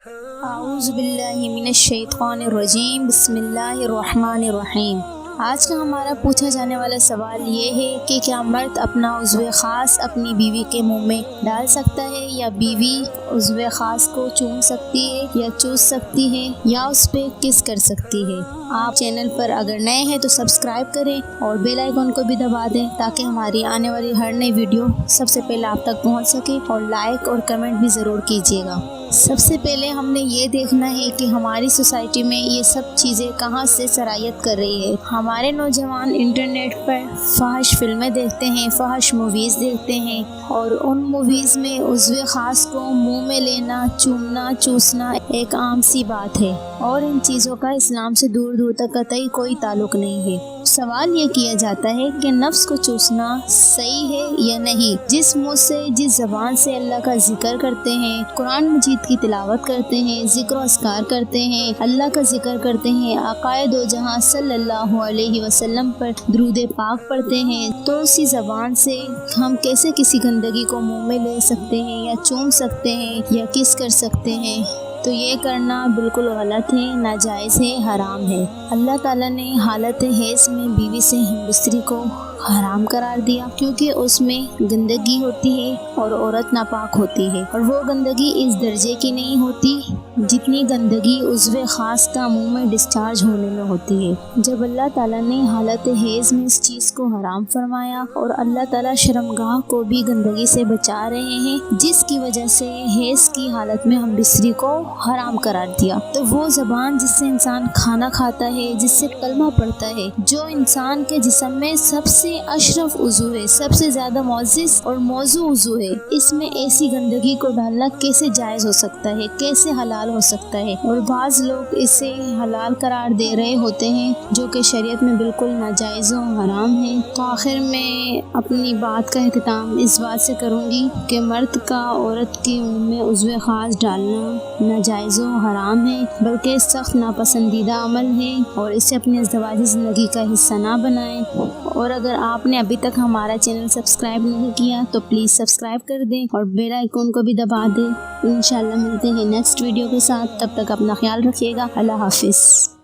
اعوذ باللہ من الشیطان الرجیم، بسم اللہ الرحمن الرحیم۔ آج کا ہمارا پوچھا جانے والا سوال یہ ہے کہ کیا مرد اپنا عضو خاص اپنی بیوی کے منہ میں ڈال سکتا ہے، یا بیوی عضو خاص کو چوم سکتی ہے یا چوس سکتی ہے، یا اس پہ کس کر سکتی ہے؟ آپ چینل پر اگر نئے ہیں تو سبسکرائب کریں اور بیل آئیکن کو بھی دبا دیں تاکہ ہماری آنے والی ہر نئی ویڈیو سب سے پہلے آپ تک پہنچ سکے، اور لائک اور کمنٹ بھی ضرور کیجیے گا۔ سب سے پہلے ہم نے یہ دیکھنا ہے کہ ہماری سوسائٹی میں یہ سب چیزیں کہاں سے سرایت کر رہی ہے۔ ہمارے نوجوان انٹرنیٹ پر فحش فلمیں دیکھتے ہیں، فحش موویز دیکھتے ہیں، اور ان موویز میں عضو خاص کو منہ میں لینا، چومنا، چوسنا ایک عام سی بات ہے، اور ان چیزوں کا اسلام سے دور دور تک قطعی کوئی تعلق نہیں ہے۔ سوال یہ کیا جاتا ہے کہ نفس کو چوسنا صحیح ہے یا نہیں؟ جس منہ سے، جس زبان سے اللہ کا ذکر کرتے ہیں، قرآن مجید کی تلاوت کرتے ہیں، ذکر و اذکار کرتے ہیں، اللہ کا ذکر کرتے ہیں، آقائے دو جہاں صلی اللہ علیہ وسلم پر درود پاک پڑھتے ہیں، تو اسی زبان سے ہم کیسے کسی گندگی کو منہ میں لے سکتے ہیں، یا چوم سکتے ہیں، یا کس کر سکتے ہیں؟ تو یہ کرنا بالکل غلط ہے، ناجائز ہے، حرام ہے۔ اللہ تعالیٰ نے حالت حیض میں بیوی سے ہم بستری کو حرام قرار دیا، کیونکہ اس میں گندگی ہوتی ہے اور عورت ناپاک ہوتی ہے، اور وہ گندگی اس درجے کی نہیں ہوتی جتنی گندگی عضو خاص کا منہ میں ڈسچارج ہونے میں ہوتی ہے۔ جب اللہ تعالیٰ نے حالت حیض میں اس چیز کو حرام فرمایا، اور اللہ تعالیٰ شرمگاہ کو بھی گندگی سے بچا رہے ہیں، جس کی وجہ سے حیض کی حالت میں ہم بستری کو حرام قرار دیا، تو وہ زبان جس سے انسان کھانا کھاتا ہے، جس سے کلمہ پڑھتا ہے، جو انسان کے جسم میں سب سے اشرف عضو ہے، سب سے زیادہ معزز اور موزوں عضو ہے، اس میں ایسی گندگی کو ڈالنا کیسے جائز ہو سکتا ہے، کیسے حلال ہو سکتا ہے؟ اور بعض لوگ اسے حلال قرار دے رہے ہوتے ہیں، جو کہ شریعت میں بالکل ناجائز و حرام ہے۔ تو آخر میں اپنی بات کا اختتام اس بات سے کروں گی کہ مرد کا عورت کے منہ میں عضو خاص ڈالنا ناجائز و حرام ہے، بلکہ سخت ناپسندیدہ عمل ہے، اور اسے اپنی ازدواجی زندگی کا حصہ نہ بنائیں۔ اور اگر آپ نے ابھی تک ہمارا چینل سبسکرائب نہیں کیا تو پلیز سبسکرائب کر دیں اور بیل آئیکن کو بھی دبا دیں۔ انشاءاللہ ملتے ہیں نیکسٹ ویڈیو کے ساتھ، تب تک اپنا خیال رکھیے گا۔ اللہ حافظ۔